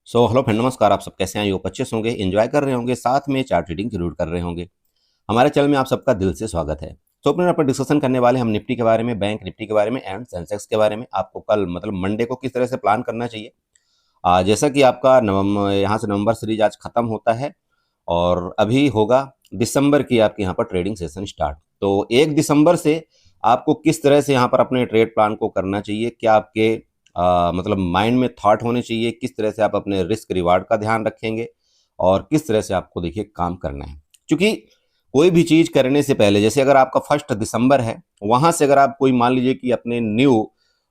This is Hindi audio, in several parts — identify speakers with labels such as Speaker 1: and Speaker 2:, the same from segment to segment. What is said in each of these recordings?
Speaker 1: हेलो फ्रेंड, नमस्कार। आप सब कैसे हैं? योग अच्छे से होंगे, एंजॉय कर रहे होंगे, साथ में चार्ट रीडिंग जरूर कर रहे होंगे। हमारे चैनल में आप सबका दिल से स्वागत है। तो अपने पर डिस्कशन करने वाले हम निफ्टी के बारे में, बैंक निफ्टी के बारे में एंड सेंसेक्स के बारे में। आपको कल मतलब मंडे को किस तरह से प्लान करना चाहिए। जैसा कि आपका नवंबर, यहाँ से नवंबर सीरीज आज खत्म होता है और अभी होगा दिसंबर की आपके यहाँ पर ट्रेडिंग सेशन स्टार्ट। तो 1 दिसंबर से आपको किस तरह से यहाँ पर अपने ट्रेड प्लान को करना चाहिए, क्या आपके मतलब माइंड में थॉट होने चाहिए, किस तरह से आप अपने रिस्क रिवार्ड का ध्यान रखेंगे और किस तरह से आपको देखिए काम करना है। क्योंकि कोई भी चीज़ करने से पहले, जैसे अगर आपका 1 दिसंबर है, वहाँ से अगर आप कोई मान लीजिए कि अपने न्यू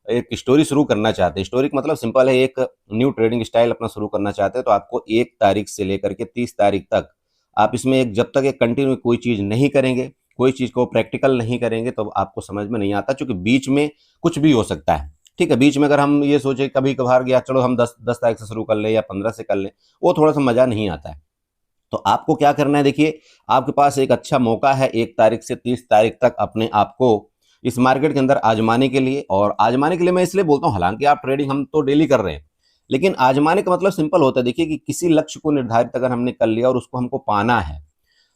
Speaker 1: एक स्टोरी शुरू करना चाहते हैं, स्टोरी का मतलब सिंपल है, एक न्यू ट्रेडिंग स्टाइल अपना शुरू करना चाहते हैं, तो आपको 1 तारीख से लेकर के 30 तारीख तक आप इसमें एक जब तक एक कंटिन्यू कोई चीज़ नहीं करेंगे, कोई चीज़ को प्रैक्टिकल नहीं करेंगे, तो आपको समझ में नहीं आता। क्योंकि बीच में कुछ भी हो सकता है। ठीक है, बीच में अगर हम ये सोचे कभी कभार गया, चलो हम 10 तारीख से शुरू कर लें या 15 से कर लें, वो थोड़ा सा मज़ा नहीं आता है। तो आपको क्या करना है, देखिए आपके पास एक अच्छा मौका है 1 तारीख से 30 तारीख तक अपने आप को इस मार्केट के अंदर आजमाने के लिए। और आजमाने के लिए मैं इसलिए बोलता हूँ, हालांकि आप ट्रेडिंग हम तो डेली कर रहे हैं, लेकिन आजमाने का मतलब सिंपल होता है। देखिए कि किसी लक्ष्य को निर्धारित अगर हमने कर लिया और उसको हमको पाना है,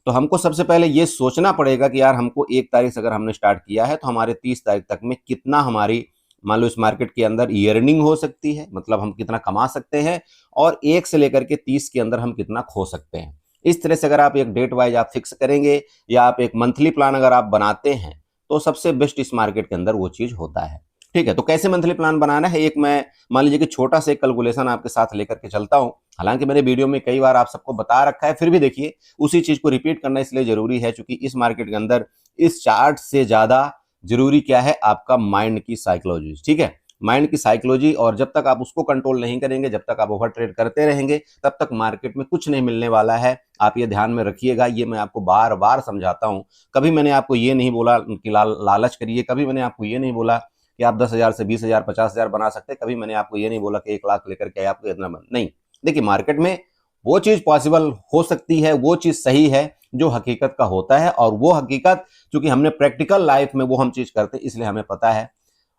Speaker 1: तो हमको सबसे पहले ये सोचना पड़ेगा कि यार हमको 1 तारीख से अगर हमने स्टार्ट किया है तो हमारे 30 तारीख तक में कितना हमारी मान लो इस मार्केट के अंदर अर्निंग हो सकती है, मतलब हम कितना कमा सकते हैं, और 1 से लेकर के 30 के अंदर हम कितना खो सकते हैं। इस तरह से अगर आप एक डेट वाइज आप फिक्स करेंगे या आप एक मंथली प्लान अगर आप बनाते हैं, तो सबसे बेस्ट इस मार्केट के अंदर वो चीज होता है। ठीक है, तो कैसे मंथली प्लान बनाना है, एक मैं मान लीजिए कि छोटा सा एक कैलकुलेशन आपके साथ लेकर के चलता हूं। हालांकि मैंने वीडियो में कई बार आप सबको बता रखा है, फिर भी देखिए उसी चीज को रिपीट करना इसलिए जरूरी है, क्योंकि इस मार्केट के अंदर इस चार्ट से ज्यादा जरूरी क्या है, आपका माइंड की साइकोलॉजी। ठीक है, माइंड की साइकोलॉजी, और जब तक आप उसको कंट्रोल नहीं करेंगे, जब तक आप ओवर ट्रेड करते रहेंगे, तब तक मार्केट में कुछ नहीं मिलने वाला है। आप ये ध्यान में रखिएगा, ये मैं आपको बार बार समझाता हूं। कभी मैंने आपको ये नहीं बोला कि लालच करिए, कभी मैंने आपको ये नहीं बोला कि आप 10,000 से 20,000 50,000 बना सकते, कभी मैंने आपको ये नहीं बोला कि 1 लाख लेकर के आपको इतना नहीं। देखिए मार्केट में वो चीज पॉसिबल हो सकती है, वो चीज सही है जो हकीकत का होता है, और वो हकीकत चूंकि हमने प्रैक्टिकल लाइफ में वो हम चीज करते इसलिए हमें पता है।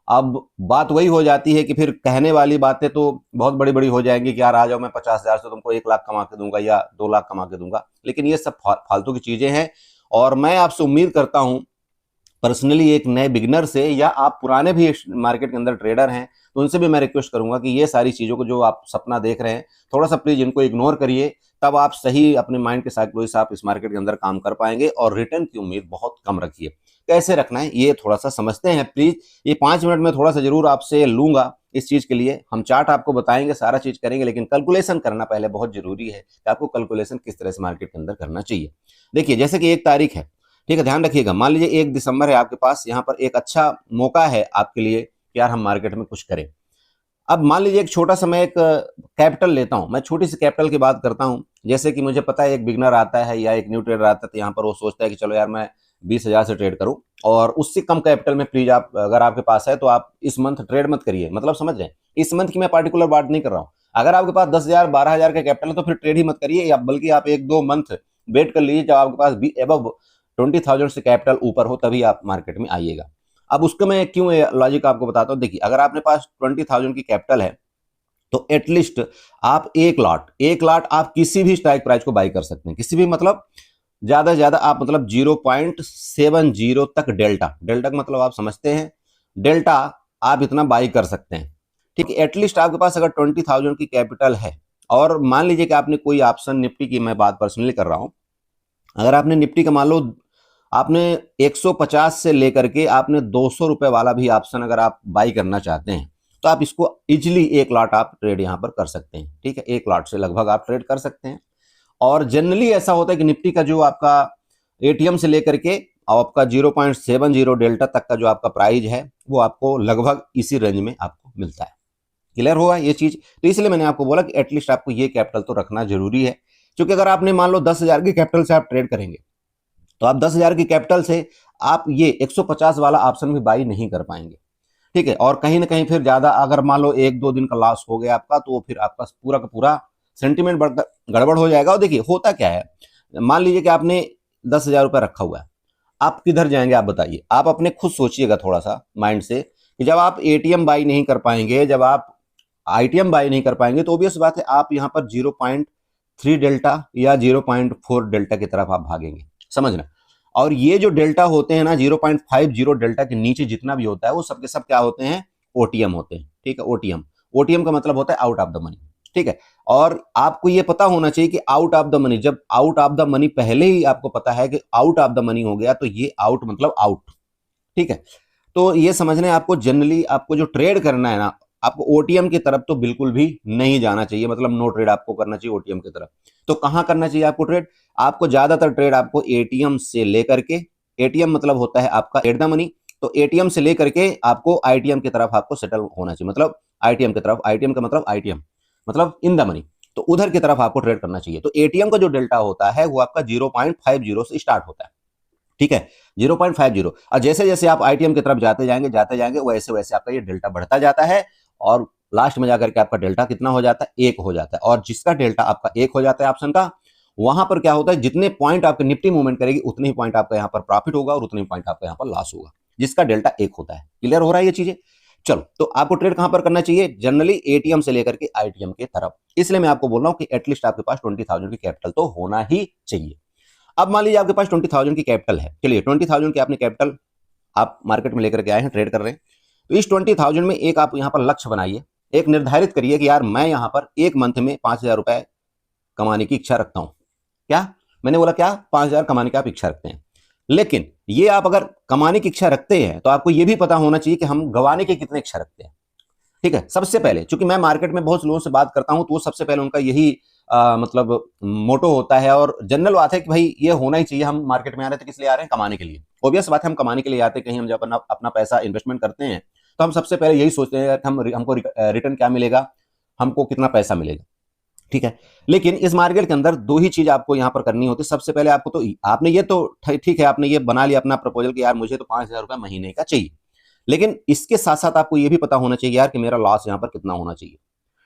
Speaker 1: अब बात वही हो जाती है कि फिर कहने वाली बातें तो बहुत बड़ी बड़ी हो जाएंगी कि यार आ जाओ, मैं 50,000 से तुमको 1 लाख कमा के दूंगा या 2 लाख कमा के दूंगा, लेकिन ये सब फालतू की चीजें हैं। और मैं आपसे उम्मीद करता हूं पर्सनली, एक नए बिगिनर से या आप पुराने भी मार्केट के अंदर ट्रेडर हैं, तो उनसे भी मैं रिक्वेस्ट करूंगा कि ये सारी चीज़ों को जो आप सपना देख रहे हैं, थोड़ा सा प्लीज़ इनको इग्नोर करिए। तब आप सही अपने माइंड के साइकोलॉजी से आप इस मार्केट के अंदर काम कर पाएंगे, और रिटर्न की उम्मीद बहुत कम रखिए। कैसे रखना है ये थोड़ा सा समझते हैं प्लीज़। ये 5 मिनट में थोड़ा सा जरूर आपसे लूंगा इस चीज़ के लिए। हम चार्ट आपको बताएंगे, सारा चीज़ करेंगे, लेकिन कैलकुलेशन करना पहले बहुत जरूरी है कि आपको कैलकुलेशन किस तरह से मार्केट के अंदर करना चाहिए। देखिए जैसे कि 1 तारीख है, ठीक है, ध्यान रखिएगा। मान लीजिए 1 दिसंबर है आपके पास, यहाँ पर एक अच्छा मौका है आपके लिए कि यार हम मार्केट में कुछ करें। अब मान लीजिए एक छोटा सा मैं एक कैपिटल लेता हूं, मैं छोटी सी कैपिटल की बात करता हूं। जैसे कि मुझे पता है एक बिगनर आता है या एक न्यू ट्रेडर आता है, तो यहाँ पर वो सोचता है कि चलो यार मैं 20,000 से ट्रेड करूं, और उससे कम कैपिटल में प्लीज आप अगर आपके पास है तो आप इस मंथ ट्रेड मत करिए। मतलब समझ रहे हैं, इस मंथ की मैं पार्टिकुलर बात नहीं कर रहा हूँ। अगर आपके पास 10,000 12,000 का कैपिटल है तो फिर ट्रेड ही मत करिए, या बल्कि आप 1-2 मंथ वेट कर लीजिए, जब आपके पास एबव 20,000 से कैपिटल ऊपर हो, तभी आप मार्केट में आइएगा। अब उसका मैं क्यों लॉजिक आपको बताता हूँ। देखिए अगर आपके पास 20,000 की कैपिटल है, तो एटलीस्ट आप एक लॉट आप किसी भी स्ट्राइक प्राइस को बाई कर सकते हैं, किसी भी, मतलब ज्यादा से ज्यादा आप मतलब 0.70 तक डेल्टा, डेल्टा का मतलब आप समझते हैं, डेल्टा आप इतना बाई कर सकते हैं। ठीक है, एटलीस्ट आपके पास अगर 20,000 की कैपिटल है, और मान लीजिए कि आपने कोई ऑप्शन, निफ्टी की मैं बात पर्सनली कर रहा हूं, अगर आपने निफ्टी का मान लो आपने 150 से लेकर के आपने 200 रुपए वाला भी ऑप्शन अगर आप बाई करना चाहते हैं, तो आप इसको इजिली 1 लॉट आप ट्रेड यहां पर कर सकते हैं। ठीक है, 1 लॉट से लगभग आप ट्रेड कर सकते हैं। और जनरली ऐसा होता है कि निफ्टी का जो आपका एटीएम से लेकर के आपका 0.70 डेल्टा तक का जो आपका प्राइस है, वो आपको लगभग इसी रेंज में आपको मिलता है। क्लियर हुआ ये चीज? तो इसलिए मैंने आपको बोला कि एटलीस्ट आपको ये कैपिटल तो रखना जरूरी है। क्योंकि अगर आपने मान लो 10,000 की कैपिटल से आप ट्रेड करेंगे, तो आप 10,000 की कैपिटल से आप ये 150 वाला ऑप्शन भी बाई नहीं कर पाएंगे। ठीक है, और कहीं ना कहीं फिर ज्यादा अगर मान लो 1-2 दिन का लॉस हो गया आपका, तो फिर आपका पूरा का पूरा सेंटिमेंट गड़बड़ हो जाएगा। और देखिए होता क्या है, मान लीजिए कि आपने 10,000 रुपये रखा हुआ है, आप किधर जाएंगे आप बताइए। आप अपने खुद सोचिएगा थोड़ा सा माइंड से कि जब आप एटीएम बाई नहीं कर पाएंगे, जब आप आईटीएम बाय नहीं कर पाएंगे तो ऑब्वियस बात है आप यहाँ पर 0.3 डेल्टा या 0.4 डेल्टा की तरफ आप भागेंगे, समझना। और ये जो डेल्टा होते हैं ना 0.50 डेल्टा के नीचे जितना भी होता है वो सबके सब क्या होते हैं, ओटीएम होते हैं, ठीक है। ओटीएम, ओटीएम का मतलब होता है आउट ऑफ द मनी, ठीक है। और आपको ये पता होना चाहिए कि आउट ऑफ द मनी, जब आउट ऑफ द मनी पहले ही आपको पता है कि आउट ऑफ द मनी हो गया तो ये आउट मतलब आउट, ठीक है। तो ये समझना है आपको, जनरली आपको जो ट्रेड करना है ना, आपको ओटीएम की तरफ तो बिल्कुल भी नहीं जाना चाहिए, मतलब नो ट्रेड आपको करना चाहिए ओटीएम की तरफ। तो कहां करना चाहिए आपको ट्रेड, आपको ज्यादातर ट्रेड आपको एटीएम से लेकर के, एटीएम मतलब होता है आपका एट द मनी, तो एटीएम से लेकर के आपको आईटीएम की तरफ आपको सेटल होना चाहिए, मतलब आईटीएम की तरफ, आईटीएम का मतलब आईटीएम मतलब इन द मनी, तो उधर की तरफ आपको ट्रेड करना चाहिए। तो एटीएम का जो डेल्टा होता है वो आपका 0.50 से स्टार्ट होता है, ठीक है, 0.50। और जैसे जैसे आप आईटीएम की तरफ जाते जाएंगे वैसे वैसे आपका ये डेल्टा बढ़ता जाता है और लास्ट में जाकर के आपका डेल्टा कितना हो जाता है, 1 हो जाता है। और जिसका डेल्टा आपका 1 हो जाता है ऑप्शन का, वहां पर क्या होता है, जितने पॉइंट आपके निफ्टी मूवमेंट करेगी उतने ही पॉइंट आपका यहाँ पर प्रॉफिट होगा और उतने ही पॉइंट आपका यहाँ पर लॉस होगा, जिसका डेल्टा 1 होता है। क्लियर हो रहा है ये चीजें। चलो, तो आपको ट्रेड कहां पर करना चाहिए, जनरली एटीएम से लेकर के आईटीएम के तरफ। इसलिए मैं आपको बोल रहा हूं कि एटलीस्ट आपके पास 20,000 की कैपिटल तो होना ही चाहिए। अब मान लीजिए आपके पास 20,000 की कैपिटल है, चलिए 20,000 की आपने कैपिटल आप मार्केट में लेकर के आए हैं, ट्रेड कर रहे हैं। तो इस 20,000 में एक आप यहाँ पर लक्ष्य बनाइए, एक निर्धारित करिए कि यार मैं यहाँ पर एक मंथ में 5,000 रुपए कमाने की इच्छा रखता हूं। क्या मैंने बोला, क्या 5,000 कमाने की आप इच्छा रखते हैं। लेकिन ये आप अगर कमाने की इच्छा रखते हैं तो आपको ये भी पता होना चाहिए कि हम गंवाने की कितने इच्छा रखते हैं, ठीक है। सबसे पहले, चूंकि मैं मार्केट में बहुत लोगों से बात करता हूं तो वो सबसे पहले उनका यही मतलब मोटो होता है और जनरल बात है कि भाई ये होना ही चाहिए, हम मार्केट में आ रहे थे किस लिए आ रहे हैं, कमाने के लिए। ऑब्वियस बात है हम कमाने के लिए आते हैं, कहीं हम जब अपना पैसा इन्वेस्टमेंट करते हैं तो हम सबसे पहले यही सोचते हैं हमको रिटर्न क्या मिलेगा, हमको कितना पैसा मिलेगा, ठीक है। लेकिन इस मार्केट के अंदर दो ही चीज आपको यहां पर करनी होती है। सबसे पहले आपको तो आपने ये तो ठीक है, आपने ये बना लिया अपना प्रपोजल कि यार मुझे तो 5,000 रुपए महीने का चाहिए, लेकिन इसके साथ साथ आपको ये भी पता होना चाहिए यार कि मेरा लॉस यहां पर कितना होना चाहिए,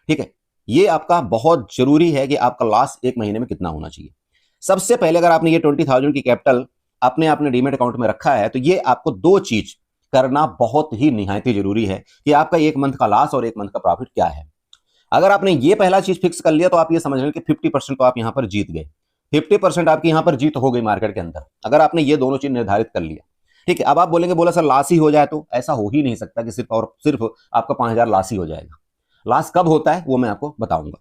Speaker 1: ठीक है। ये आपका बहुत जरूरी है कि आपका लॉस एक महीने में कितना होना चाहिए। सबसे पहले अगर आपने ये 20,000 की कैपिटल अपने डीमेट अकाउंट में रखा है तो ये आपको दो चीज करना बहुत ही निहायत जरूरी है कि आपका एक मंथ का लॉस और एक मंथ का प्रॉफिट क्या है। अगर आपने ये पहला चीज फिक्स कर लिया तो आप ये समझ लें कि 50% तो आप यहां पर जीत गए, 50% आपकी यहां पर जीत हो गई मार्केट के अंदर, अगर आपने ये दोनों चीज निर्धारित कर लिया, ठीक है। अब आप बोलेंगे बोला सर लॉस ही हो जाए, तो ऐसा हो ही नहीं सकता कि सिर्फ और सिर्फ आपका 5,000 लॉस ही हो जाएगा। लॉस कब होता है वो मैं आपको बताऊंगा,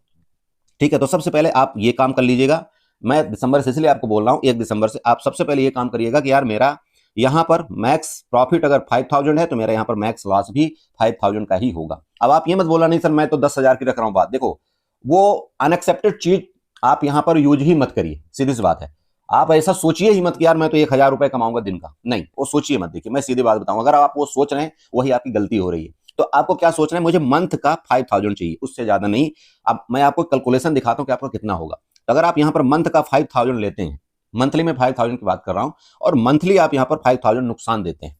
Speaker 1: ठीक है। तो सबसे पहले आप ये काम कर लीजिएगा, मैं दिसंबर से इसलिए आपको बोल रहा हूं 1 दिसंबर से आप सबसे पहले ये काम करिएगा कि यार मेरा यहां पर मैक्स प्रॉफिट अगर 5,000 है तो मेरा यहां पर मैक्स लॉस भी 5,000 का ही होगा। अब आप ये मत बोला नहीं सर मैं तो 10,000 की रख रहा हूं, बात देखो वो अनएक्सेप्टेड चीज आप यहां पर यूज ही मत करिए, सीधी सी बात है। आप ऐसा सोचिए ही मत कि यार मैं तो 1,000 रुपए कमाऊंगा दिन का, नहीं वो सोचिए मत। देखिए मैं सीधी बात बताऊं, अगर आप वो सोच रहे हैं वही आपकी गलती हो रही है। तो आपको क्या सोचना है, मुझे मंथ का 5,000 चाहिए, उससे ज्यादा नहीं। अब मैं आपको कैलकुलेशन दिखाता हूं कि आपका कितना होगा। तो अगर आप यहां पर मंथ का 5,000 लेते हैं, मंथली में 5,000 की बात कर रहा हूं, और मंथली आप यहां पर 5,000 नुकसान देते हैं,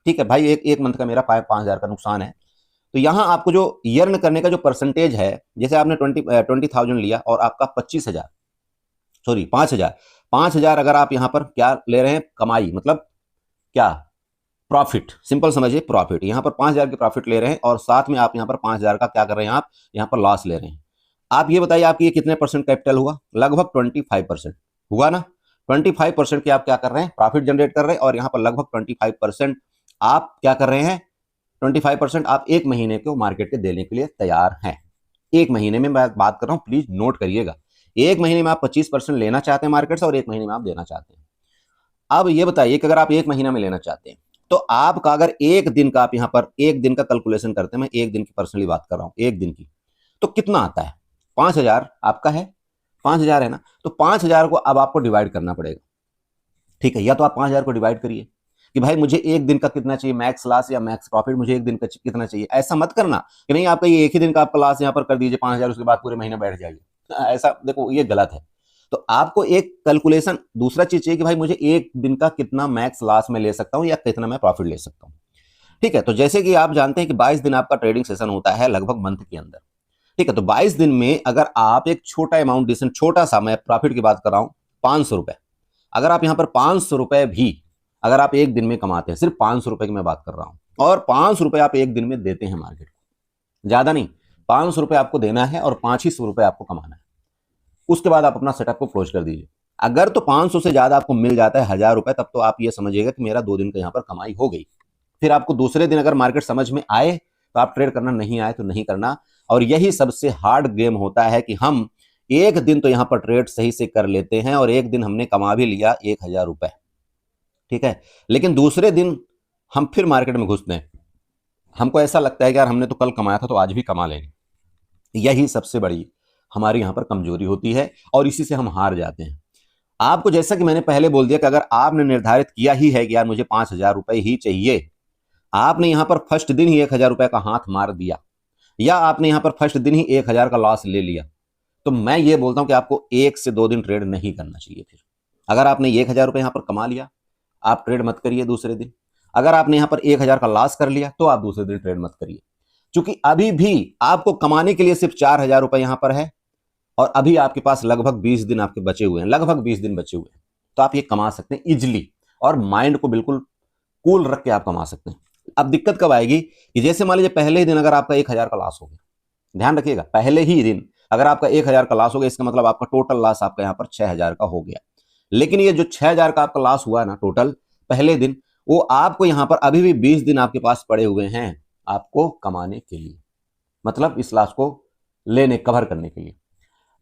Speaker 1: ठीक है भाई, एक मंथ का मेरा 5,000 का नुकसान है। तो यहां आपको जो यर्न करने का जो परसेंटेज है, जैसे आपने 20,000 लिया और आपका 25,000 सॉरी 5,000 अगर आप यहां पर क्या ले रहे हैं, कमाई मतलब क्या, प्रॉफिट, सिंपल समझिए प्रॉफिट। यहां पर 5,000 की प्रॉफिट ले रहे हैं और साथ में आप यहां पर 5,000 का क्या कर रहे हैं, आप यहां पर लॉस ले रहे हैं। आप ये बताइए आपकी ये कितने परसेंट कैपिटल हुआ, लगभग 25% हुआ ना। 25% की आप क्या कर रहे हैं, प्रॉफिट जनरेट कर रहे हैं, और यहां पर लगभग 25% आप क्या कर रहे हैं, 25% आप एक महीने को मार्केट के देने के लिए तैयार हैं। एक महीने में मैं बात कर रहा हूं, प्लीज नोट करिएगा। एक महीने में आप 25% लेना चाहते हैं मार्केट से और एक महीने में आप देना चाहते हैं। अब ये बताइए कि अगर आप एक महीना में लेना चाहते हैं तो आपका अगर एक दिन का, आप यहां पर एक दिन का कैलकुलेशन करते हैं, मैं एक दिन की पर्सनली बात कर रहा हूं, एक दिन की, तो कितना आता है, 5,000 आपका है, 5,000 है ना। तो 5,000 को अब आपको डिवाइड करना पड़ेगा, ठीक है। या तो आप 5,000 को डिवाइड करिए कि भाई मुझे एक दिन का कितना चाहिए मैक्स लॉस या मैक्स प्रॉफिट, मुझे एक दिन का कितना चाहिए। ऐसा मत करना कि नहीं आपका ये एक ही दिन का आपका लॉस यहाँ पर कर दीजिए 5,000, उसके बाद पूरे महीने बैठ जाइए, ऐसा देखो ये गलत है। तो आपको एक कैलकुलेशन, दूसरा चीज चाहिए कि भाई मुझे एक दिन का कितना मैक्स लॉस में ले सकता हूं या कितना मैं प्रॉफिट ले सकता हूं, ठीक है। तो जैसे कि आप जानते हैं कि 22 दिन आपका ट्रेडिंग सेशन होता है लगभग मंथ के अंदर, ठीक है। तो 22 दिन में अगर आप एक छोटा अमाउंट, डिसेंट छोटा सा, मैं प्रॉफिट की बात कर रहा हूं 500 रुपए, अगर आप यहां पर 500 रुपए भी अगर आप एक दिन में कमाते हैं, सिर्फ 500 रुपए की मैं बात कर रहा हूं, और 500 रुपए आप एक दिन में देते हैं मार्केट को, ज्यादा नहीं, 500 रुपये आपको देना है और 500 रुपये आपको कमाना है। उसके बाद आप अपना सेटअप को क्लोज कर दीजिए। अगर तो 500 से ज्यादा आपको मिल जाता है 1000 रुपये, तब तो आप ये समझिएगा कि मेरा 2 दिन का यहाँ पर कमाई हो गई। फिर आपको दूसरे दिन अगर मार्केट समझ में आए तो आप ट्रेड करना, नहीं आए तो नहीं करना। और यही सबसे हार्ड गेम होता है कि हम एक दिन तो यहाँ पर ट्रेड सही से कर लेते हैं और एक दिन हमने कमा भी लिया 1000 रुपये, ठीक है, लेकिन दूसरे दिन हम फिर मार्केट में घुसते हैं। हमको ऐसा लगता है कि यार हमने तो कल कमाया था तो आज भी कमा लेंगे। यही सबसे बड़ी हमारी यहाँ पर कमजोरी होती है और इसी से हम हार जाते हैं। आपको जैसा कि मैंने पहले बोल दिया कि अगर आपने निर्धारित किया ही है कि यार मुझे 5000 रुपये ही चाहिए, आपने यहां पर फर्स्ट दिन ही 1000 रुपये का हाथ मार दिया या आपने यहां पर फर्स्ट दिन ही 1000 का लॉस ले लिया, तो मैं ये बोलता हूं कि आपको 1 से 2 दिन ट्रेड नहीं करना चाहिए। फिर अगर आपने 1000 रुपये यहां पर कमा लिया, आप ट्रेड मत करिए दूसरे दिन। अगर आपने यहां पर 1000 का लॉस कर लिया तो आप दूसरे दिन ट्रेड मत करिए, क्योंकि अभी भी आपको कमाने के लिए सिर्फ 4000 रुपये यहां पर है और अभी आपके पास लगभग 20 दिन आपके बचे हुए हैं, लगभग 20 दिन बचे हुए हैं। तो आप ये कमा सकते हैं इजिली और माइंड को बिल्कुल कूल रख के आप कमा सकते हैं। अब दिक्कत कब आएगी कि जैसे मान लीजिए पहले ही दिन अगर आपका 1000 का लॉस हो गया, ध्यान रखिएगा, पहले ही दिन अगर आपका 1000 का लॉस हो गया, इसका मतलब आपका टोटल लॉस आपका यहाँ पर 6000 का हो गया। लेकिन ये जो 6000 का आपका लॉस हुआ ना टोटल पहले दिन, वो आपको यहाँ पर अभी भी 20 दिन आपके पास पड़े हुए हैं आपको कमाने के लिए, मतलब इस लॉस को लेने, कवर करने के लिए।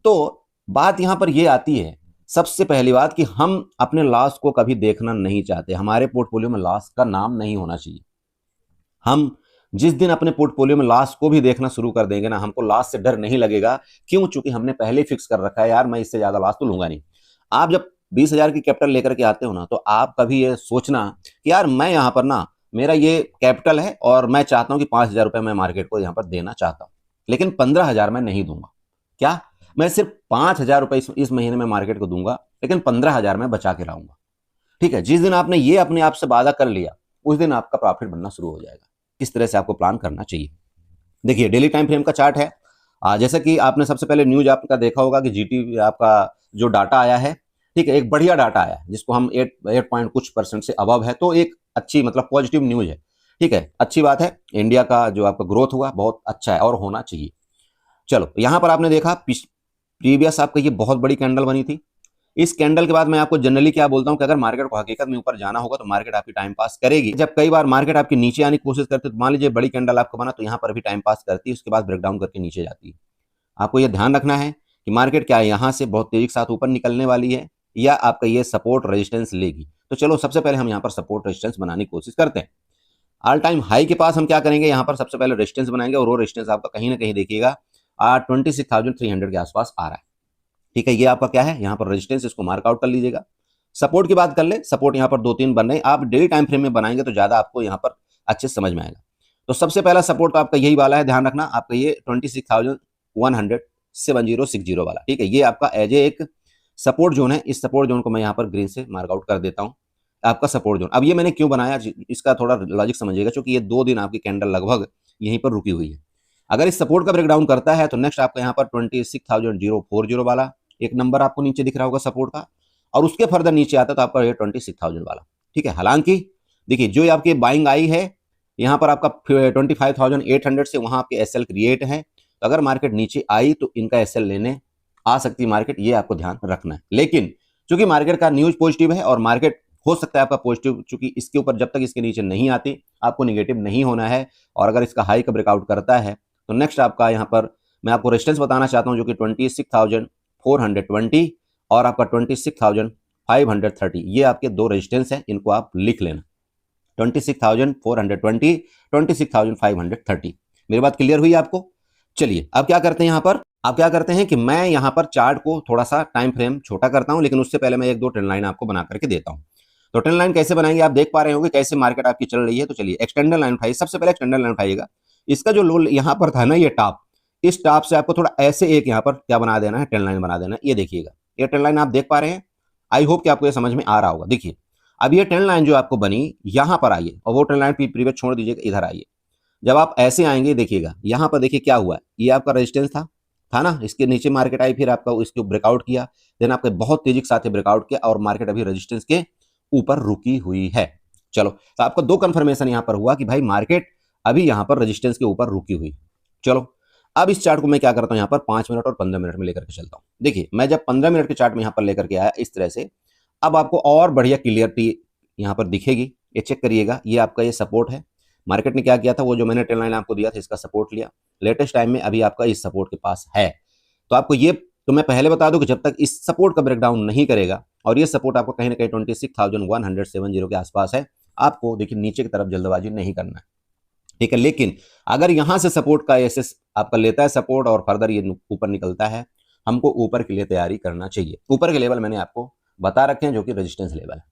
Speaker 1: तो बात यहां पर यह आती है, सबसे पहली बात कि हम अपने लॉस को कभी देखना नहीं चाहते। हमारे पोर्टफोलियो में लॉस का नाम नहीं होना चाहिए। हम जिस दिन अपने पोर्टफोलियो में लॉस को भी देखना शुरू कर देंगे ना, हमको लॉस से डर नहीं लगेगा। क्यों? चूंकि हमने पहले ही फिक्स कर रखा है यार मैं इससे ज्यादा लॉस तो लूंगा नहीं। आप जब 20,000 की कैपिटल लेकर के आते हो ना, तो आप कभी ये सोचना कि यार मैं यहाँ पर ना, मेरा ये कैपिटल है और मैं चाहता हूं कि 5,000 रुपए मैं मार्केट को यहाँ पर देना चाहता हूं, लेकिन 15,000 मैं नहीं दूंगा। क्या? मैं सिर्फ 5,000 रुपए इस महीने में मार्केट को दूंगा, लेकिन 15,000 मैं बचा के लाऊंगा। ठीक है, जिस दिन आपने ये अपने आप से वादा कर लिया, उस दिन आपका प्रॉफिट बनना शुरू हो जाएगा। किस तरह से आपको प्लान करना चाहिए, देखिए डेली टाइम फ्रेम का चार्ट है। जैसा कि आपने सबसे पहले न्यूज आपका देखा होगा कि जीटी आपका जो डाटा आया है, ठीक है, एक बढ़िया डाटा आया जिसको हम 8 पॉइंट कुछ % से अबव है, तो एक अच्छी मतलब पॉजिटिव न्यूज है। ठीक है, अच्छी बात है। इंडिया का जो आपका ग्रोथ हुआ बहुत अच्छा है और होना चाहिए। चलो यहां पर आपने देखा प्रीवियस आपका ये बहुत बड़ी कैंडल बनी थी। इस कैंडल के बाद मैं आपको जनरली क्या बोलता हूं कि अगर मार्केट को हकीकत में ऊपर जाना होगा तो मार्केट आपकी टाइम पास करेगी। जब कई बार मार्केट आपकी नीचे आने की कोशिश करती है, तो मान लीजिए बड़ी कैंडल आपको बना तो यहां पर भी टाइम पास करती है, उसके बाद ब्रेकडाउन करके नीचे जाती है। आपको यह ध्यान रखना है कि मार्केट क्या यहां से बहुत तेजी के साथ ऊपर निकलने वाली है या आपका ये सपोर्ट रेजिस्टेंस लेगी। तो चलो सबसे पहले हम यहाँ पर सपोर्ट रेजिस्टेंस बनाने की कोशिश करते हैं। ऑल टाइम हाई के पास हम क्या करेंगे, यहाँ पर सबसे पहले रेजिस्टेंस बनाएंगे और वो रेजिस्टेंस आपका कहीं ना कहीं देखिएगा 26,300 के आसपास आ रहा है। ठीक है, ये आपका क्या है, यहाँ पर रेजिस्टेंस, इसको मार्कआउट कर लीजिएगा। सपोर्ट की बात कर ले, सपोर्ट यहाँ पर 2-3 बन रहे हैं। आप डेली टाइम फ्रेम में बनाएंगे तो ज्यादा आपको यहाँ पर अच्छे से समझ में आएगा। तो सबसे पहला सपोर्ट तो आपका यही वाला है, ध्यान रखना, आपका ये 26,170 वाला। ठीक है, ये आपका एज एक सपोर्ट जोन है। इस सपोर्ट जोन को मैं यहाँ पर ग्रीन से मार्कआउट कर देता हूँ, आपका सपोर्ट जोन। अब ये मैंने क्यों बनाया, इसका थोड़ा लॉजिक समझिएगा, क्योंकि ये 2 दिन आपकी कैंडल लगभग यहीं पर रुकी हुई है। अगर इस सपोर्ट का ब्रेकडाउन करता है तो नेक्स्ट आपका यहाँ पर 26,040 वाला एक नंबर आपको नीचे दिख रहा होगा सपोर्ट का, और उसके फर्दर नीचे आता तो आपका ये 26,000 वाला। ठीक है, हालांकि देखिए जो आपकी बाइंग आई है यहाँ पर आपका 25,800 से, वहां आपके एसएल क्रिएट है। तो अगर मार्केट नीचे आई तो इनका एसएल लेने आ सकती है मार्केट, ये आपको ध्यान रखना है। लेकिन चूंकि मार्केट का न्यूज पॉजिटिव है और मार्केट हो सकता है आपका पॉजिटिव, चूंकि इसके ऊपर जब तक इसके नीचे नहीं आती आपको निगेटिव नहीं होना है। और अगर इसका हाई का ब्रेकआउट करता है तो नेक्स्ट आपका यहाँ पर मैं आपको रेजिस्टेंस बताना चाहता हूँ, जो कि 26,420 और आपका 26,530, ये आपके 2 रेजिस्टेंस है, इनको आप लिख लेना। 26,420, 26,530। मेरी बात क्लियर हुई आपको? चलिए अब क्या करते हैं, यहाँ पर आप क्या करते हैं कि मैं यहाँ पर चार्ट को थोड़ा सा टाइम फ्रेम छोटा करता हूं, लेकिन उससे पहले मैं 1-2 ट्रेंड लाइन आपको बना करके देता हूं। तो ट्रेंड लाइन कैसे बनाएंगे, आप देख पा रहे होंगे कैसे मार्केट आपकी चल रही है। तो चलिए एक्सटेंडर लाइन उठाइए, सबसे पहले एक्सटेंडर लाइन उठाइएगा। इसका जो लो यहाँ पर था ना, ये टॉप, इस टॉप से आपको थोड़ा ऐसे एक यहाँ पर क्या बना देना है, ट्रेंड लाइन बना देना है। ये देखिएगा, ये ट्रेंड लाइन आप देख पा रहे हैं। आई होप कि आपको ये समझ में आ रहा होगा। देखिए अब ये ट्रेंड लाइन जो आपको बनी, यहाँ पर आइए और वो ट्रेंड लाइन प्रीवियस छोड़ दीजिएगा, इधर आइए। जब आप ऐसे आएंगे देखिएगा, यहाँ पर देखिए क्या हुआ, ये आपका रेजिस्टेंस था ना, इसके नीचे मार्केट आई, फिर आपका इसको ब्रेकआउट किया, देन आपके बहुत तेजी के साथ ब्रेकआउट किया और मार्केट अभी रेजिस्टेंस के ऊपर रुकी हुई है। चलो तो आपको 2 कंफर्मेशन यहाँ पर हुआ कि भाई मार्केट अभी यहाँ पर रेजिस्टेंस के ऊपर रुकी हुई। चलो अब इस चार्ट को मैं क्या करता हूं, यहां पर 5 मिनट और 15 मिनट में लेकर के चलता हूं। देखिए मैं जब 15 मिनट के चार्ट में यहां पर लेकर के आया इस तरह से, अब आपको और बढ़िया क्लियरिटी यहां पर दिखेगी। ये चेक करिएगा, ये आपका ये सपोर्ट है। मार्केट ने क्या किया था, वो जो मैंने ट्रेंड लाइन आपको दिया था इसका सपोर्ट लिया, लेटेस्ट टाइम में अभी आपका इस सपोर्ट के पास है। तो आपको ये, तो मैं पहले बता दूं कि जब तक इस सपोर्ट का ब्रेकडाउन नहीं करेगा, और ये सपोर्ट आपको कहीं ना कहीं 26,170 के आसपास है, आपको देखिए नीचे की तरफ जल्दबाजी नहीं करना है, ठीक है। लेकिन अगर यहां से सपोर्ट का एसेस आपका लेता है सपोर्ट और फर्दर ये ऊपर निकलता है, हमको ऊपर के लिए तैयारी करना चाहिए। ऊपर के लेवल मैंने आपको बता रखे हैं जो कि रेजिस्टेंस लेवल है,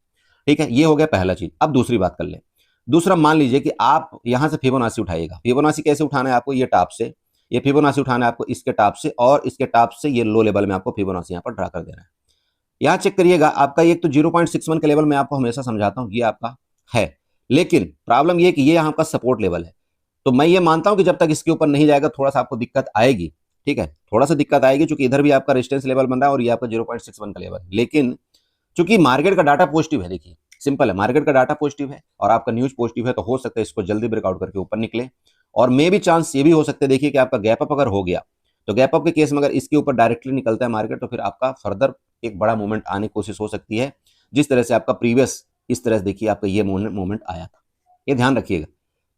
Speaker 1: ठीक है। ये हो गया पहला चीज। अब दूसरी बात कर ले। दूसरा, मान लीजिए कि आप यहां से फिबोनाची उठाइएगा। फिबोनाची कैसे उठाना है आपको, ये टॉप से, ये फिबोनाची उठाना है आपको इसके टॉप से, और इसके टॉप से ये लो लेवल में आपको फिबोनाची यहां पर ड्रा कर देना है। यहां चेक करिएगा, आपका एक तो 0.61 के लेवल में आपको हमेशा समझाता हूं, ये आपका है। लेकिन प्रॉब्लम ये कि ये यहाँ का सपोर्ट लेवल है, तो मैं ये मानता हूं कि जब तक इसके ऊपर नहीं जाएगा थोड़ा सा आपको दिक्कत आएगी, ठीक है। थोड़ा सा दिक्कत आएगी क्योंकि इधर भी आपका रेजिस्टेंस लेवल बन रहा है और ये आपका 0.61 का लेवल है। लेकिन चूंकि मार्केट का डाटा पॉजिटिव है, देखिए सिंपल है, मार्केट का डाटा पॉजिटिव है और आपका न्यूज पॉजिटिव है, तो हो सकता है इसको जल्दी ब्रेकआउट करके ऊपर निकले। और मे भी चांस ये भी हो सकता है, देखिए कि आपका गैप अप अगर हो गया, तो गैप अप के केस में अगर इसके ऊपर डायरेक्टली निकलता है मार्केट, तो फिर आपका फर्दर एक बड़ा मूवमेंट आने की कोशिश हो सकती है, जिस तरह से आपका प्रीवियस इस तरह से देखिए आपका ये मूवमेंट आया था, ये ध्यान रखिएगा।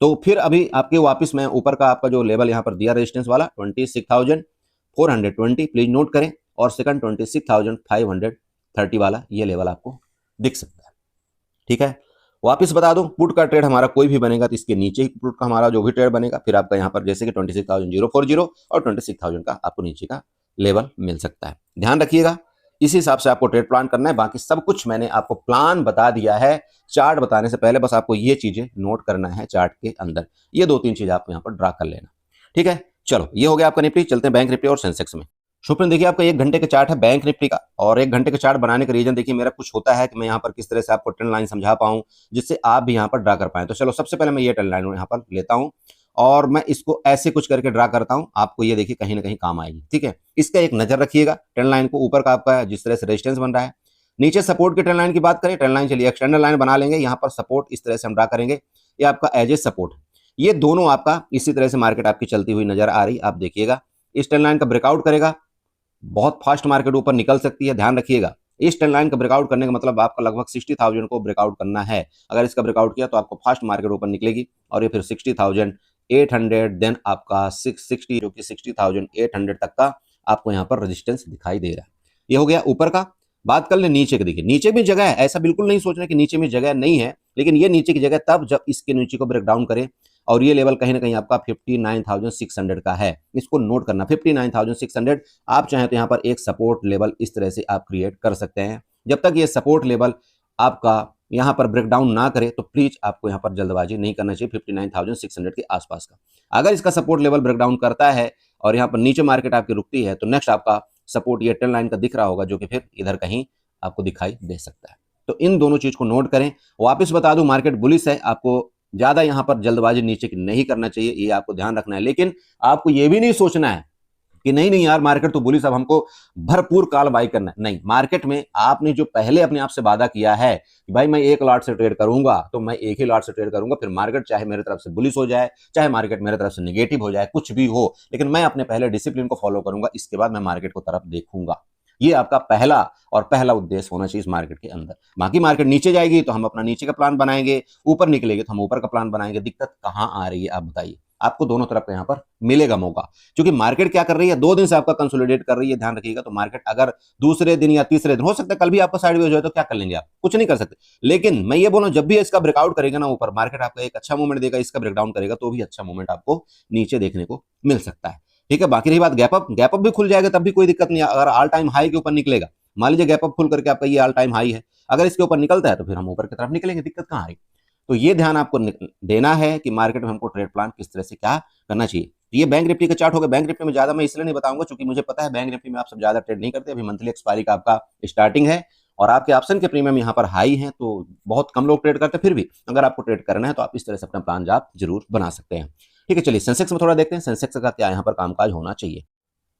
Speaker 1: तो फिर अभी आपके वापस मैं ऊपर का आपका जो लेवल यहाँ पर दिया रेजिस्टेंस वाला 26,420 प्लीज नोट करें, और सेकंड 26,530 वाला ये लेवल आपको दिख सकता है, ठीक है। वापस बता दूं, पुट का ट्रेड हमारा कोई भी बनेगा तो इसके नीचे ही पुट का हमारा जो भी ट्रेड बनेगा, फिर आपका यहाँ पर जैसे कि 26,040 और 26,000 का आपको नीचे का लेवल मिल सकता है। ध्यान रखिएगा, इस हिसाब से आपको ट्रेड प्लान करना है। बाकी सब कुछ मैंने आपको प्लान बता दिया है। चार्ट बताने से पहले बस आपको ये चीजें नोट करना है, चार्ट के अंदर ये 2-3 चीजें आपको यहाँ पर ड्रा कर लेना, ठीक है। चलो ये हो गया आपका निफ्टी। चलते हैं बैंक निफ्टी और सेंसेक्स में। शुभ्रन देखिए आपका 1 घंटे का चार्ट है बैंक निफ्टी का, और 1 घंटे का चार्ट बनाने का रीजन देखिए मेरा कुछ होता है कि मैं यहाँ पर किस तरह से आपको ट्रेंड लाइन समझा पाऊं जिससे आप भी यहाँ पर ड्रा कर पाए। तो चलो सबसे पहले मैं ये ट्रेंड लाइन यहाँ पर लेता हूँ और मैं इसको ऐसे कुछ करके ड्रा करता हूं, आपको ये देखिए कहीं ना कहीं काम आएगी, ठीक है। इसका एक नजर रखिएगा ट्रेंड लाइन को, ऊपर का आपका जिस तरह से रेजिस्टेंस बन रहा है, नीचे सपोर्ट की ट्रेंड लाइन की बात करें, ट्रेंड लाइन चलिए एक्सटेंडर लाइन बना लेंगे, यहाँ पर सपोर्ट इस तरह से हम ड्रा करेंगे, ये आपका एज ए सपोर्ट। ये दोनों आपका इसी तरह से मार्केट आपकी चलती हुई नजर आ रही, आप देखिएगा इस ट्रेंड लाइन का ब्रेकआउट करेगा, बहुत फास्ट मार्केट ऊपर निकल सकती है। ध्यान रखिएगा, इस ट्रेंड लाइन का ब्रेकआउट करने का मतलब आपका लगभग 60,000 को ब्रेकआउट करना है। अगर इसका ब्रेकआउट किया तो आपको फास्ट मार्केट ऊपर निकलेगी और ये फिर 60,800, देन आपका 660 जो कि 60,800 तक का आपको यहाँ पर रेजिस्टेंस दिखाई दे रहा है। ये हो गया ऊपर का। बात कर ले नीचे की, देखिए नीचे भी जगह है, ऐसा बिल्कुल नहीं सोचना कि नीचे में जगह नहीं है, लेकिन ये नीचे की जगह तब जब इसके नीचे को ब्रेक डाउन करे, और ये लेवल कहीं ना कहीं आपका 59,600 का है, इसको नोट करना 59,600। आप चाहें तो यहाँ पर एक सपोर्ट लेवल इस तरह से आप क्रिएट कर सकते हैं। जब तक ये सपोर्ट लेवल आपका यहाँ पर ब्रेकडाउन ना करे तो प्लीज आपको यहाँ पर जल्दबाजी नहीं करना चाहिए 59,600 के आसपास का। अगर इसका सपोर्ट लेवल ब्रेकडाउन करता है और यहाँ पर नीचे मार्केट आपकी रुकती है, तो नेक्स्ट आपका सपोर्ट ये ट्रेंड लाइन का दिख रहा होगा, जो कि फिर इधर कहीं आपको दिखाई दे सकता है। तो इन दोनों चीज को नोट करें। वापस बता दूं, मार्केट बुलिश है, आपको ज्यादा यहां पर जल्दबाजी नीचे की नहीं करना चाहिए, ये आपको ध्यान रखना है। लेकिन आपको ये भी नहीं सोचना है कि नहीं नहीं यार मार्केट तो बुलिश, अब हमको भरपूर काल बाई करना है। नहीं, मार्केट में आपने जो पहले अपने आप से वादा किया है कि भाई मैं एक लॉट से ट्रेड करूंगा, तो मैं एक ही लॉट से ट्रेड करूंगा, फिर मार्केट चाहे मेरे तरफ से बुलिश हो जाए, चाहे मार्केट मेरे तरफ से निगेटिव हो जाए, कुछ भी हो, लेकिन मैं अपने पहले डिसिप्लिन को फॉलो करूंगा, इसके बाद मैं मार्केट को तरफ देखूंगा। ये आपका पहला उद्देश्य होना चाहिए इस मार्केट के अंदर। बाकी मार्केट नीचे जाएगी तो हम अपना नीचे का प्लान बनाएंगे, ऊपर निकलेगी तो हम ऊपर का प्लान बनाएंगे। दिक्कत कहां आ रही है आप बताइए? आपको दोनों तरफ का यहाँ पर मिलेगा मौका, क्योंकि मार्केट क्या कर रही है, 2 दिन से आपका कंसोलिडेट कर रही है, ध्यान रखिएगा। तो मार्केट अगर दूसरे दिन या तीसरे दिन, हो सकता है कल भी आपका साइडवेज हो जाए, तो क्या कर लेंगे आप? कुछ नहीं कर सकते। लेकिन मैं ये बोलूं, जब भी इसका ब्रेकआउट करेगा ना ऊपर, मार्केट आपका एक अच्छा मूवमेंट देगा, इसका ब्रेकडाउन करेगा तो भी अच्छा मूवमेंट आपको नीचे देखने को मिल सकता है, ठीक है। बाकी रही बात गैप अप भी खुल जाएगा तब भी कोई दिक्कत नहीं है। अगर ऑल टाइम हाई के ऊपर निकलेगा, मान लीजिए गैप अप खुल करके आपका ये ऑल टाइम हाई है, अगर इसके ऊपर निकलता है तो फिर हम ऊपर की तरफ निकलेंगे, दिक्कत कहां आ रही? तो ये ध्यान आपको देना है कि मार्केट में हमको ट्रेड प्लान किस तरह से क्या करना चाहिए। ये बैंक निफ्टी का चार्ट होगा। बैंक निफ्टी में ज्यादा मैं इसलिए नहीं बताऊंगा क्योंकि मुझे पता है बैंक निफ्टी में आप सब ज्यादा ट्रेड नहीं करते, अभी मंथली एक्सपायरी का आपका स्टार्टिंग है और आपके ऑप्शन के प्रीमियम यहाँ पर हाई है, तो बहुत कम लोग ट्रेड करते हैं। फिर भी अगर आपको ट्रेड करना है तो आप इस तरह से अपना प्लान आप जरूर बना सकते हैं, ठीक है। चलिए सेंसेक्स में थोड़ा देखते हैं, सेंसेक्स का क्या यहाँ पर कामकाज होना चाहिए।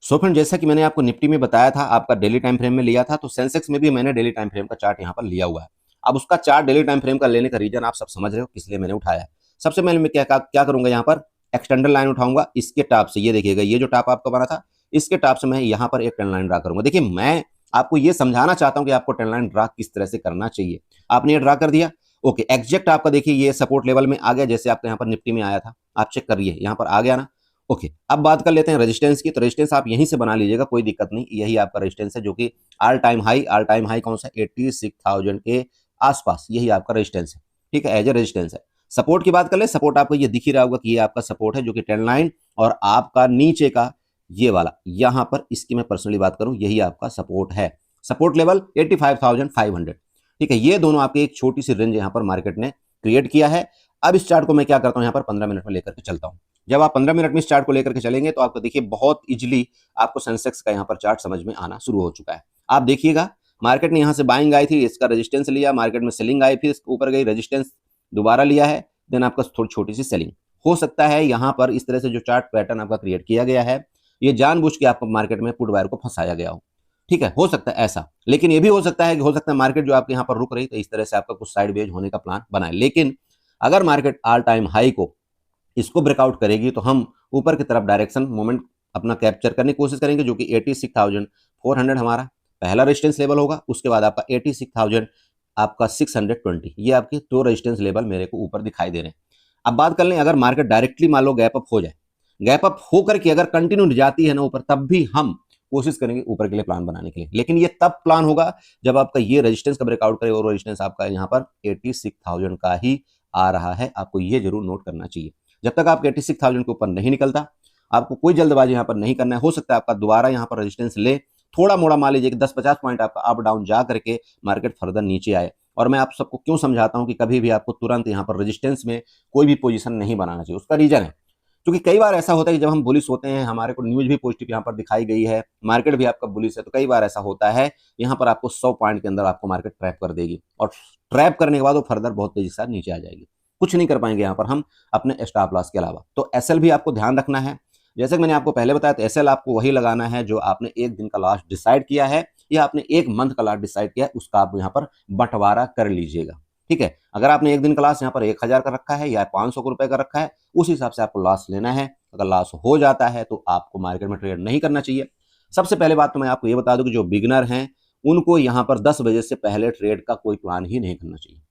Speaker 1: सो फ्रेंड, जैसा कि मैंने आपको निफ्टी में बताया था, आपका डेली टाइम फ्रेम में लिया था, तो सेंसेक्स में भी मैंने डेली टाइम फ्रेम का चार्ट यहाँ पर लिया हुआ है। अब उसका चार्ट डेली टाइम फ्रेम का लेने का रीजन आप सब समझ रहे हो किस लिए मैंने उठाया है। सबसे पहले मैं क्या करूंगा, यहाँ पर एक्सटेंडर लाइन उठाऊंगा इसके टॉप से, ये देखिएगा ये जो टॉप आपका बना था इसके टॉप से मैं यहाँ पर एक ट्रेंड लाइन ड्रा करूंगा। देखिए मैं आपको ये समझाना चाहता हूं कि आपको ट्रेंड लाइन ड्रा किस तरह से करना चाहिए। आपने ये ड्रा कर दिया, ओके, एग्जैक्ट आपका देखिए ये सपोर्ट लेवल में आ गया, जैसे आपके यहाँ पर निफ्टी में आया था, आप चेक करिए यहाँ पर आ गया ना। ओके, अब बात कर लेते हैं रेजिस्टेंस की। तो रेजिस्टेंस आप यहीं से बना लीजिएगा, कोई दिक्कत नहीं, यही आपका रेजिस्टेंस है जो कि ऑल टाइम हाई कौन सा 86,000 के आसपास, यही आपका रेजिस्टेंस है, ठीक है, एज ए रेजिस्टेंस है। सपोर्ट की बात कर ले, सपोर्ट आपको ये दिख ही रहा होगा कि ये आपका सपोर्ट है जो कि ट्रेंड लाइन और आपका नीचे का ये वाला यहां पर, इसकी मैं पर्सनली बात करूं यही आपका सपोर्ट है, सपोर्ट लेवल 85,500, ठीक है। ये दोनों आपकी एक छोटी सी रेंज यहां पर मार्केट ने क्रिएट किया है। अब इस चार्ट को मैं क्या करता हूं यहां पर 15 मिनट में लेकर के चलता हूं। जब आप 15 मिनट में इस चार्ट को लेकर के चलेंगे तो आपको देखिए बहुत इजीली आपको सेंसेक्स का यहां पर चार्ट समझ में आना शुरू हो चुका है। आप देखिएगा मार्केट ने यहां से बाइंग आई थी, इसका रेजिस्टेंस लिया, मार्केट में सेलिंग आई, फिर इसके ऊपर गई, रेजिस्टेंस दोबारा लिया है, देन आपका थोड़ी छोटी सी सेलिंग। हो सकता है यहां पर इस तरह से जो चार्ट पैटर्न आपका क्रिएट किया गया है ये जानबूझ के आपको मार्केट में पुट बायर को फंसाया गया हो, ठीक है, हो सकता है ऐसा। लेकिन ये भी हो सकता है कि हो सकता है मार्केट जो आपके यहाँ पर रुक रही तो इस तरह से आपका कुछ साइड वेज होने का प्लान बनाए। लेकिन अगर मार्केट ऑल टाइम हाई को इसको ब्रेकआउट करेगी तो हम ऊपर की तरफ डायरेक्शन मोमेंट अपना कैप्चर करने की कोशिश करेंगे, जो कि 86,400 हमारा पहला रेजिस्टेंस लेवल होगा। उसके बाद आपका 86,000 आपका 620, ये आपके दो रेजिस्टेंस लेवल मेरे को ऊपर दिखाई दे रहे हैं। अब बात कर लें अगर मार्केट डायरेक्टली मान लो गैप अप हो जाए, गैप अप होकर के अगर कंटिन्यू जाती है ना ऊपर, तब भी हम कोशिश करेंगे ऊपर के लिए प्लान बनाने के लिए। लेकिन ये तब प्लान होगा जब आपका ये रेजिस्टेंस का ब्रेकआउट करे, और रेजिस्टेंस आपका यहाँ पर 86,000 का ही आ रहा है, आपको ये जरूर नोट करना चाहिए। जब तक आप 86,000 के ऊपर नहीं निकलता, आपको कोई जल्दबाजी यहाँ पर नहीं करना है। हो सकता है आपका दोबारा यहाँ पर रेजिस्टेंस ले, थोड़ा मोड़ा मान लीजिए कि 10-50 पॉइंट आपका अप डाउन जा करके मार्केट फर्दर नीचे आए। और मैं आप सबको क्यों समझाता हूं कि कभी भी आपको तुरंत यहाँ पर रेजिस्टेंस में कोई भी पोजीशन नहीं बनाना चाहिए, उसका रीजन है क्योंकि कई बार ऐसा होता है कि जब हम बुलिश होते हैं, हमारे को न्यूज भी पॉजिटिव यहाँ पर दिखाई गई है, मार्केट भी आपका बुलिश है, तो कई बार ऐसा होता है यहाँ पर आपको 100 पॉइंट के अंदर आपको मार्केट ट्रैप कर देगी, और ट्रैप करने के बाद वो फर्दर बहुत तेजी से नीचे आ जाएगी, कुछ नहीं कर पाएंगे यहाँ पर हम अपने स्टॉप लॉस के अलावा। तो एसएल भी आपको ध्यान रखना है, जैसे कि मैंने आपको पहले बताया, तो एसएल आपको वही लगाना है जो आपने एक दिन का लॉस डिसाइड किया है या आपने एक मंथ का लॉस डिसाइड किया है, उसका आप यहाँ पर बंटवारा कर लीजिएगा, ठीक है। अगर आपने एक दिन का लॉस यहाँ पर 1,000 का रखा है या 500 रुपए का रखा है, उस हिसाब से आपको लॉस लेना है। अगर लॉस हो जाता है तो आपको मार्केट में ट्रेड नहीं करना चाहिए। सबसे पहले बात तो मैं आपको ये बता दूं कि जो बिगिनर हैं उनको यहाँ पर 10 बजे से पहले ट्रेड का कोई प्लान ही नहीं करना चाहिए।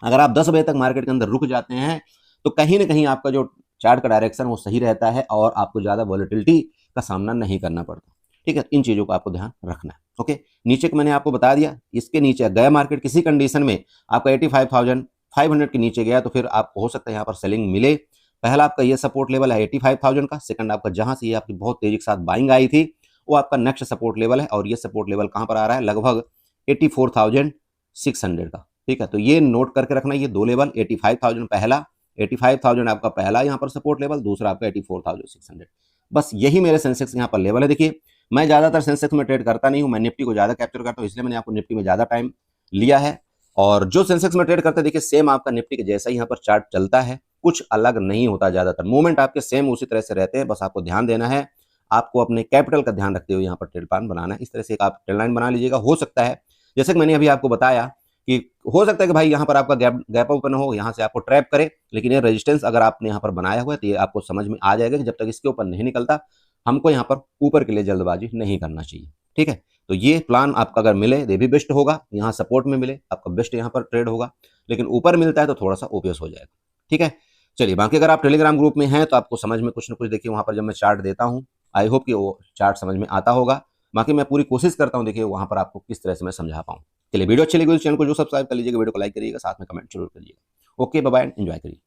Speaker 1: अगर आप 10 बजे तक मार्केट के अंदर रुक जाते हैं तो कहीं ना कहीं आपका जो चार्ट का डायरेक्शन वो सही रहता है और आपको ज्यादा वॉलेटिलिटी का सामना नहीं करना पड़ता, ठीक है। इन चीजों का आपको ध्यान रखना है, ओके। नीचे के मैंने आपको बता दिया, इसके नीचे गया मार्केट किसी कंडीशन में आपका 85,500 के नीचे गया तो फिर आपको हो सकता है यहाँ पर सेलिंग मिले। पहला आपका ये सपोर्ट लेवल है 85,000 का, सेकंड आपका जहां से ये आपकी बहुत तेजी के साथ बाइंग आई थी वो आपका नेक्स्ट सपोर्ट लेवल है, और ये सपोर्ट लेवल कहां पर आ रहा है, लगभग 84,600 का, ठीक है। तो ये नोट करके रखना, ये दो लेवल 85,000 पहला, 85,000 आपका पहला यहाँ पर सपोर्ट लेवल, दूसरा आपका 84,600, बस यही मेरे सेंसेक्स यहाँ पर लेवल है। देखिए मैं ज्यादातर सेंसेक्स में ट्रेड करता नहीं हूं, मैं निफ्टी को ज्यादा कैप्चर करता हूं, इसलिए मैंने आपको निफ्टी में ज्यादा टाइम लिया है। और जो सेंसेक्स में ट्रेड करते हैं देखिए सेम आपका निफ्टी के जैसा ही यहाँ पर चार्ट चलता है, कुछ अलग नहीं होता, ज्यादातर मूवमेंट आपके सेम उसी तरह से रहते हैं। बस आपको ध्यान देना है, आपको अपने कैपिटल का ध्यान रखते हुए यहाँ पर ट्रेड प्लान बनाना है। इस तरह से आप ट्रेड लाइन बना लीजिएगा। हो सकता है जैसे कि मैंने अभी आपको बताया कि हो सकता है कि भाई यहाँ पर आपका गैप ओपन हो, यहाँ से आपको ट्रैप करे, लेकिन ये रेजिस्टेंस अगर आपने यहाँ पर बनाया हुआ है तो ये आपको समझ में आ जाएगा कि जब तक इसके ऊपर नहीं निकलता हमको यहाँ पर ऊपर के लिए जल्दबाजी नहीं करना चाहिए, ठीक है। तो ये प्लान आपका अगर मिले ये भी बेस्ट होगा, यहाँ सपोर्ट में मिले आपका बेस्ट यहाँ पर ट्रेड होगा, लेकिन ऊपर मिलता है तो थोड़ा सा ओपीएस हो जाएगा, ठीक है। चलिए बाकी अगर आप टेलीग्राम ग्रुप में हैं तो आपको समझ में कुछ ना कुछ देखिए वहां पर जब मैं चार्ट देता हूँ, आई होप कि वो चार्ट समझ में आता होगा। बाकी मैं पूरी कोशिश करता हूँ देखिए वहां पर आपको किस तरह से मैं समझा पाऊँ। चलिए वीडियो अच्छी लगी तो चैनल को जो सब्सक्राइब कर लीजिएगा, वीडियो को लाइक करिएगा, साथ में कमेंट जरूर करिएगा। ओके बाय बाय, एंजॉय करिए।